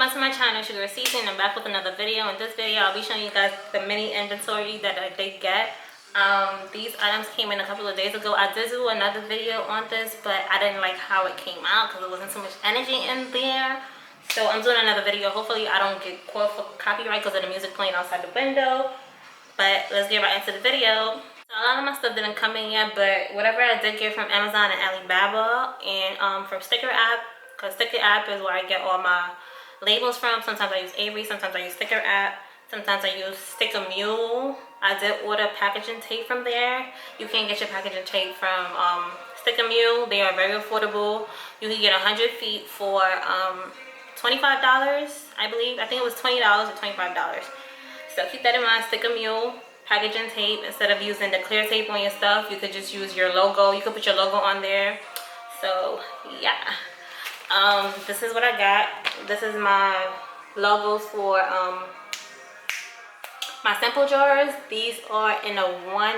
back to my channel, Sugar Season. I'm back with another video. In this video, I'll be showing you guys the mini inventory that I did get. These items came in a couple of days ago. I did do another video on this, but I didn't like how it came out because there wasn't so much energy in there. So I'm doing another video. Hopefully I don't get caught for copyright because of the music playing outside the window. But let's get right into the video. So a lot of my stuff didn't come in yet, but whatever I did get from Amazon and Alibaba and from Sticker App, because Sticker App is where I get all my labels from. Sometimes I use Avery, sometimes I use Sticker App, sometimes I use Sticker Mule. I did order packaging tape from there. You can get your packaging tape from Sticker Mule. They are very affordable. You can get 100 feet for $25, I believe. I think it was $20 or $25. So keep that in mind. Sticker Mule packaging tape. Instead of using the clear tape on your stuff, you could just use your logo. You could put your logo on there. So yeah. This is what I got. This is my logos for my sample jars. These are in a 1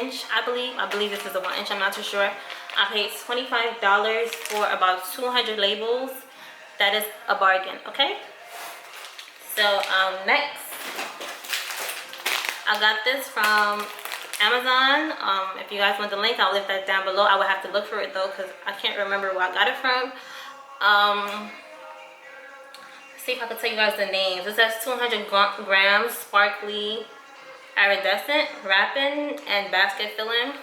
inch, I believe. I believe this is a 1 inch. I'm not too sure. I paid $25 for about 200 labels. That is a bargain, okay? So next, I got this from Amazon. If you guys want the link, I'll leave that down below. I would have to look for it though because I can't remember where I got it from. See if I can tell you guys the names. This has 200 grams sparkly iridescent wrapping and basket filling.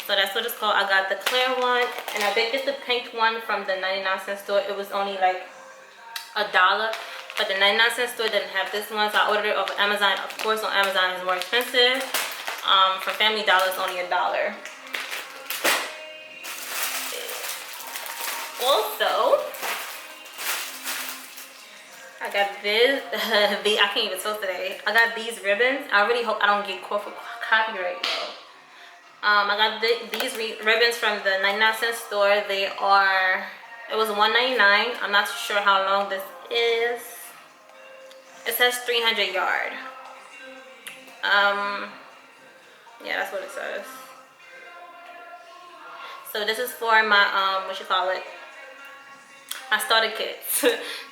So that's what it's called. I got the clear one, and I did get the pink one from the 99-cent store. It was only like $1, but the 99-cent store didn't have this one, so I ordered it off of Amazon. Of course, on Amazon it's more expensive. For Family Dollar it's only $1. Also, I got this. I can't even talk today. I got these ribbons. I really hope I don't get caught for copyright though. I got these ribbons from the 99-cent store. They are, it was $1.99. I'm not too sure how long this is. It says 300 yard. Yeah, that's what it says. So this is for my what you call it, my starter kits.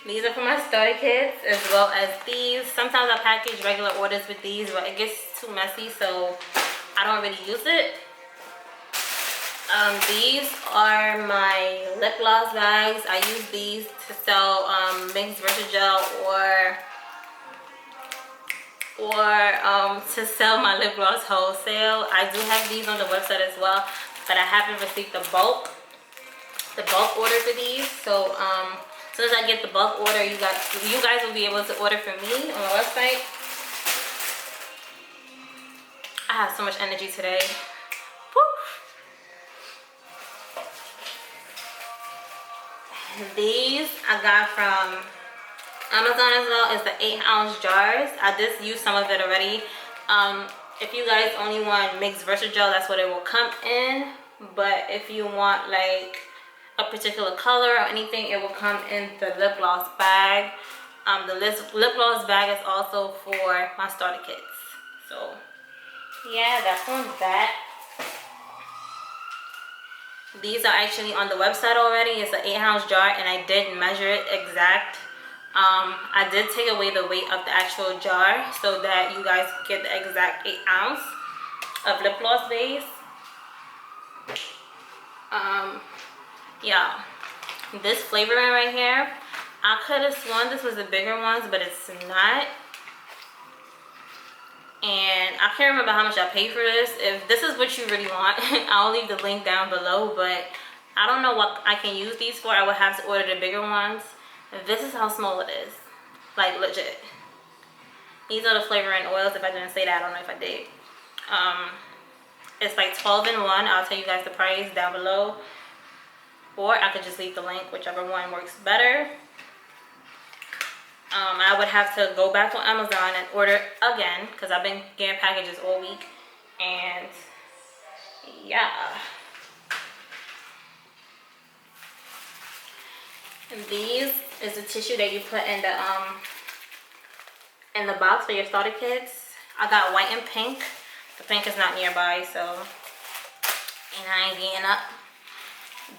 These are for my starter kits, as well as these. Sometimes I package regular orders with these, but it gets too messy, so I don't really use it. These are my lip gloss bags. I use these to sell mixed versus gel or to sell my lip gloss wholesale. I do have these on the website as well, but I haven't received the bulk order for these. So as soon as I get the bulk order, you guys will be able to order from me on the website. I have so much energy today. Woo. These I got from Amazon as well. It's the 8-ounce jars. I just used some of it already. If you guys only want mixed versus gel, that's what it will come in. But if you want like a particular color or anything, it will come in the lip gloss bag. The lip gloss bag is also for my starter kits. So yeah, that's on that. These are actually on the website already. It's an 8-ounce jar, and I did measure it exact. I did take away the weight of the actual jar so that you guys get the exact 8 ounce of lip gloss base. Yeah, this flavoring right here, I could have sworn this was the bigger ones, but it's not. And I can't remember how much I paid for this. If this is what you really want, I'll leave the link down below, but I don't know what I can use these for. I would have to order the bigger ones. This is how small it is, like legit. These are the flavoring oils. If I didn't say that, I don't know if I did. It's like 12 in 1. I'll tell you guys the price down below, or I could just leave the link, whichever one works better. I would have to go back on Amazon and order again because I've been getting packages all week. And yeah. And these is the tissue that you put in the box for your starter kits. I got white and pink. The pink is not nearby, so, and I ain't getting up.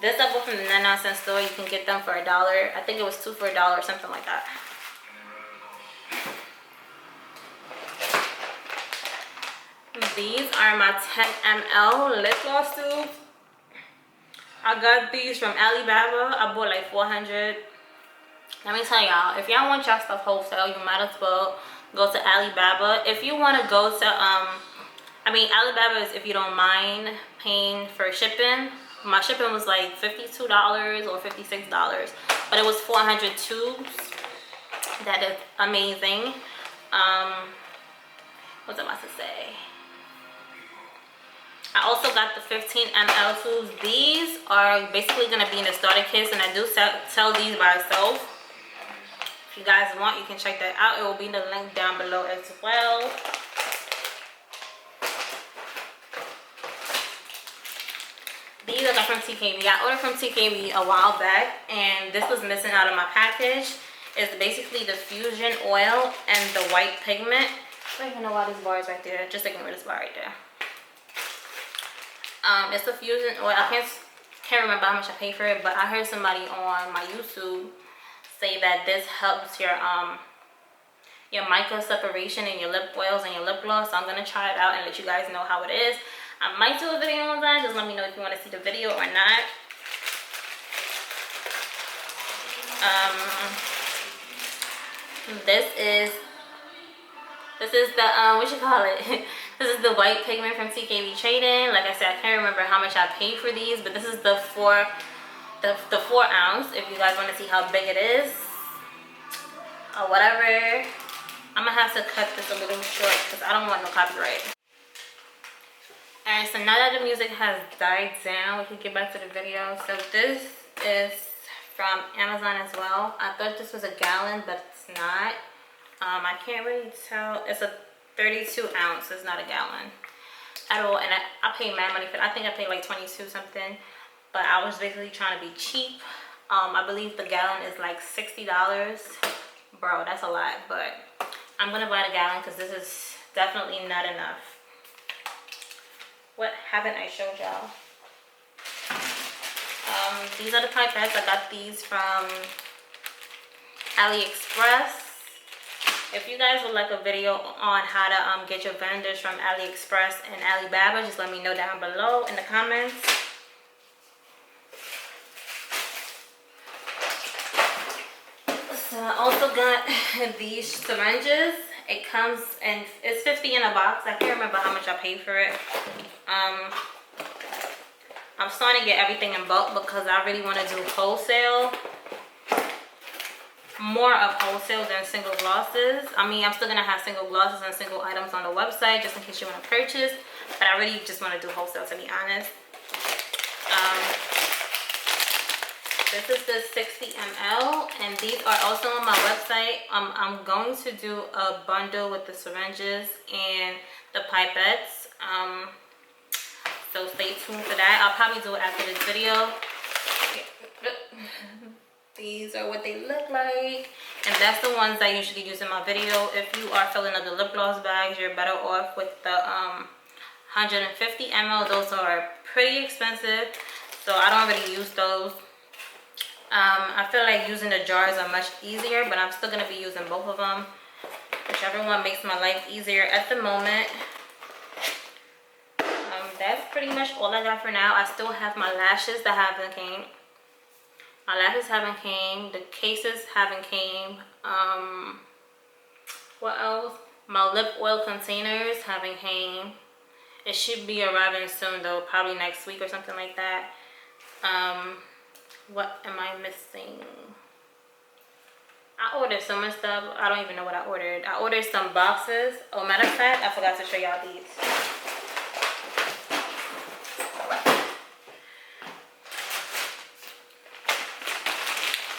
This I bought from the 99-cent store. You can get them for $1. I think it was 2 for $1 or something like that. These are my 10 ml lip gloss tubes. I got these from Alibaba. I bought like 400. Let me tell y'all, if y'all want y'all stuff wholesale, you might as well go to Alibaba. If you want to go to Alibaba is if you don't mind paying for shipping. My shipping was like $52 or $56, but it was 400 tubes. That is amazing. What's I about to say? I also got the 15 ml tubes. These are basically going to be in the starter kits, and I do sell these by itself. If you guys want, you can check that out. It will be in the link down below as well. These I got from TKB. I ordered from TKB a while back, and this was missing out of my package. It's basically the fusion oil and the white pigment. I don't even know why this bar is right there. Just ignore this bar right there. It's the fusion oil. I can't remember how much I paid for it, but I heard somebody on my YouTube say that this helps your mica separation in your lip oils and your lip gloss. So I'm gonna try it out and let you guys know how it is. I might do a video on that. Just let me know if you want to see the video or not. This is the what you call it? This is the white pigment from TKB Trading. Like I said, I can't remember how much I paid for these, but this is the 4 ounce. If you guys want to see how big it is or whatever, I'm gonna have to cut this a little short because I don't want no copyright. Alright, so now that the music has died down, we can get back to the video. So this is from Amazon as well. I thought this was a gallon, but it's not. I can't really tell. It's a 32 ounce. It's not a gallon at all. And I paid mad money for it. I think I paid like 22 something. But I was basically trying to be cheap. I believe the gallon is like $60. Bro, that's a lot. But I'm going to buy the gallon because this is definitely not enough. What haven't I showed y'all? These are the pipettes. I got these from AliExpress. If you guys would like a video on how to get your vendors from AliExpress and Alibaba, just let me know down below in the comments. So I also got these syringes. It comes and it's 50 in a box. I can't remember how much I paid for it. I'm starting to get everything in bulk because I really want to do wholesale. More of wholesale than single glosses. I mean, I'm still going to have single glosses and single items on the website just in case you want to purchase. But I really just want to do wholesale, to be honest. This is the 60 ml, and these are also on my website. I'm going to do a bundle with the syringes and the pipettes. So stay tuned for that. I'll probably do it after this video. These are what they look like, and that's the ones I usually use in my video. If you are filling up the lip gloss bags, you're better off with the 150 ml. Those are pretty expensive, so I don't really use those. I feel like using the jars are much easier, but I'm still going to be using both of them. Whichever one makes my life easier at the moment. That's pretty much all I got for now. I still have my lashes that haven't came. My lashes haven't came. The cases haven't came. What else? My lip oil containers haven't came. It should be arriving soon though. Probably next week or something like that. What am I missing? I ordered so much stuff. I don't even know what I ordered. I ordered some boxes. Oh, matter of fact, I forgot to show y'all these.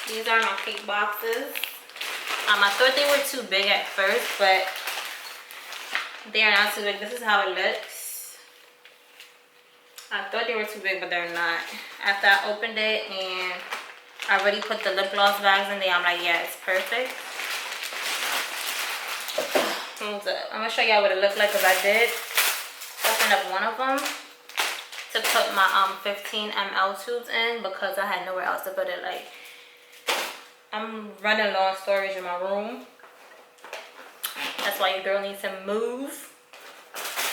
These are my cake boxes. I thought they were too big at first, but they are not too big. This is how it looks. I thought they were too big, but they're not. After I opened it and I already put the lip gloss bags in there, I'm like, yeah, it's perfect. I'm gonna show y'all what it looked like, because I did open up one of them to put my 15 ml tubes in because I had nowhere else to put it. Like, I'm running low on storage in my room. That's why your girl needs to move.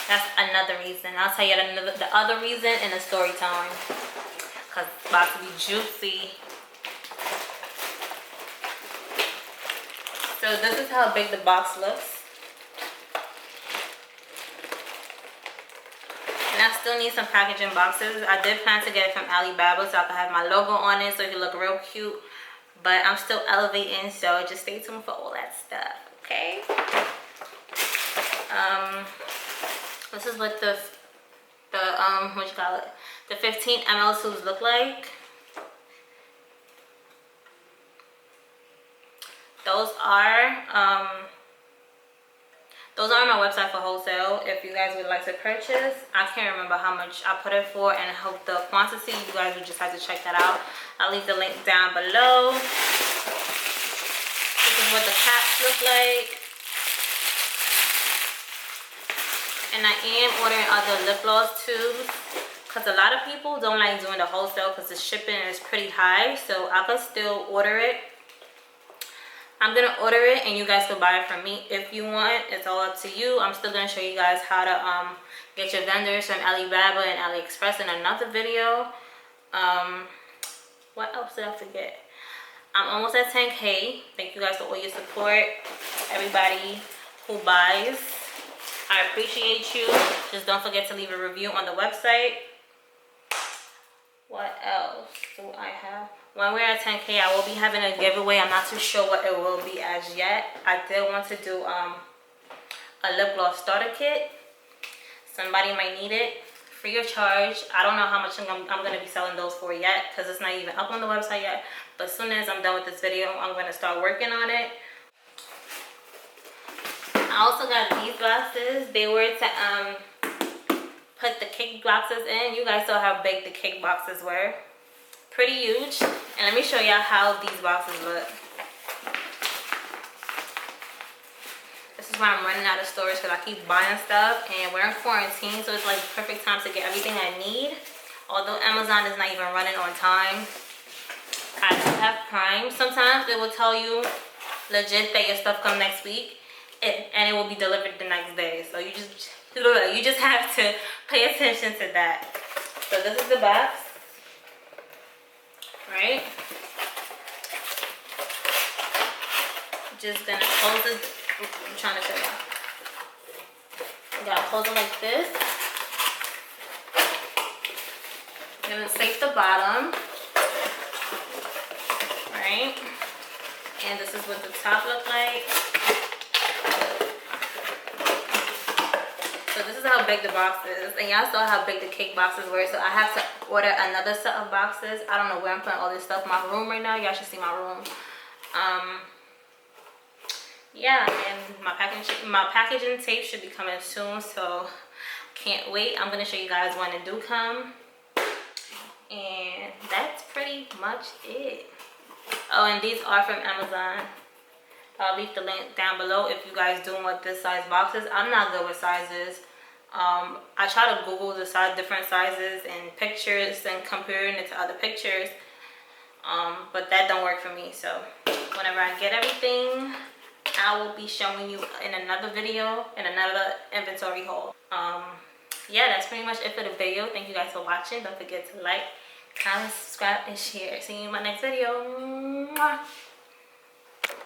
That's another reason. I'll tell you the other reason in the story time. Because it's about to be juicy. So this is how big the box looks. And I still need some packaging boxes. I did plan to get it from Alibaba so I can have my logo on it so it can look real cute. But I'm still elevating, so just stay tuned for all that stuff, okay? This is what the what you call it? The 15 ml tubes look like. Those are on my website for wholesale. If you guys would like to purchase, I can't remember how much I put it for and how the quantity. You guys would just have to check that out. I'll leave the link down below. This is what the caps look like. And I am ordering other lip gloss tubes because a lot of people don't like doing the wholesale because the shipping is pretty high. So I can still order it. I'm gonna order it and you guys can buy it from me if you want. It's all up to you. I'm still gonna show you guys how to get your vendors from Alibaba and AliExpress in another video. What else did I forget? I'm almost at 10K. Thank you guys for all your support. Everybody who buys, I appreciate you. Just don't forget to leave a review on the website. What else do I have? When we're at 10K, I will be having a giveaway. I'm not too sure what it will be as yet. I did want to do a lip gloss starter kit. Somebody might need it free of charge. I don't know how much I'm going to be selling those for yet because it's not even up on the website yet. But as soon as I'm done with this video, I'm going to start working on it. I also got these boxes. They were to put the cake boxes in. You guys saw how big the cake boxes were. Pretty huge. And let me show y'all how these boxes look. This is why I'm running out of storage because I keep buying stuff and we're in quarantine, so it's like the perfect time to get everything I need. Although Amazon is not even running on time. I do have Prime. Sometimes it will tell you legit that your stuff come next week and it will be delivered the next day. So you just have to pay attention to that. So this is the box. Right? Just gonna close it. I'm trying to show you. You gotta close it like this. I'm gonna save the bottom. Right? And this is what the top look like. So this is how big the box is. And y'all saw how big the cake boxes were. So I have to order another set of boxes. I don't know where I'm putting all this stuff in my room right now. Y'all should see my room. Yeah, and my packaging tape should be coming soon. So can't wait. I'm going to show you guys when it do come. And that's pretty much it. Oh, and these are from Amazon. I'll leave the link down below if you guys do want this size boxes. I'm not good with sizes. I try to Google the different sizes and pictures and comparing it to other pictures. But that don't work for me. So whenever I get everything, I will be showing you in another video, in another inventory haul. Yeah, that's pretty much it for the video. Thank you guys for watching. Don't forget to like, comment, subscribe, and share. See you in my next video. Mwah.